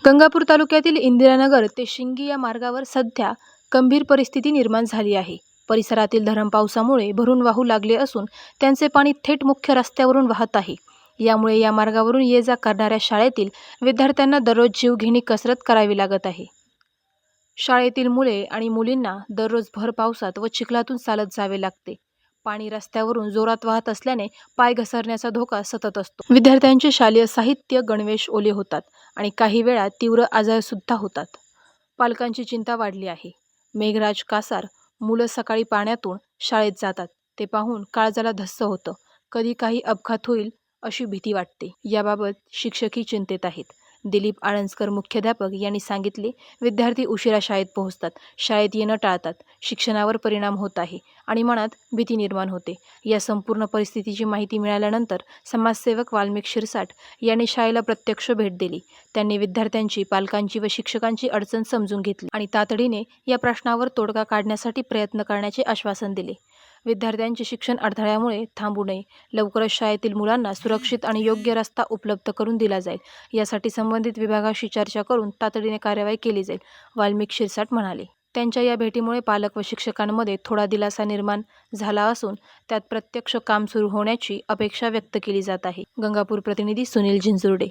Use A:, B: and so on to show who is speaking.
A: गंगापूर तालुक्यातील इंदिरानगर ते शिंगी या मार्गावर सध्या गंभीर परिस्थिती निर्माण झाली आहे. परिसरातील धरण पावसामुळे भरून वाहू लागले असून त्यांचे पाणी थेट मुख्य रस्त्यावरून वाहत आहे. यामुळे या मार्गावरून ये-जा करणाऱ्या शाळेतील विद्यार्थ्यांना दररोज जीवघेणी कसरत करावी लागत आहे. शाळेतील मुले आणि मुलींना दररोज भर पावसात व चिखलातून चालत जावे लागते. पाणी रस्त्यावरून जोरात वाहत असल्याने पाय घसरण्याचा धोका सतत असतो. विद्यार्थ्यांचे शालेय साहित्य, गणवेश ओले होतात आणि काही वेळा तीव्र आजारसुद्धा होतात. पालकांची चिंता वाढली आहे. मेघराज कासार मुलं सकाळी पाण्यातून शाळेत जातात ते पाहून काळजाला धस्स होतं. कधी काही अपघात होईल अशी भीती वाटते. याबाबत शिक्षकही चिंतेत आहेत. दिलीप आळंजकर मुख्याध्यापक यांनी सांगितले, विद्यार्थी उशिरा शाळेत पोहोचतात, शाळेत येणं टाळतात, शिक्षणावर परिणाम होत आहे आणि मनात भीती निर्माण होते. या संपूर्ण परिस्थितीची माहिती मिळाल्यानंतर समाजसेवक वाल्मिक शिरसाट यांनी शाळेला प्रत्यक्ष भेट दिली. त्यांनी विद्यार्थ्यांची, पालकांची व शिक्षकांची अडचण समजून घेतली आणि तातडीने या प्रश्नावर तोडगा काढण्यासाठी प्रयत्न करण्याचे आश्वासन दिले. विद्यार्थ्यांचे शिक्षण अडथळ्यामुळे थांबू नये, लवकरच शाळेतील मुलांना सुरक्षित आणि योग्य रस्ता उपलब्ध करून दिला जाईल. यासाठी संबंधित विभागाशी चर्चा करून तातडीने कार्यवाही केली जाईल, वाल्मिक शिरसाट म्हणाले. त्यांच्या या भेटीमुळे पालक व शिक्षकांमध्ये थोडा दिलासा निर्माण झाला असून त्यात प्रत्यक्ष काम सुरू होण्याची अपेक्षा व्यक्त केली जात आहे. गंगापूर प्रतिनिधी सुनील झिंजुर्डे.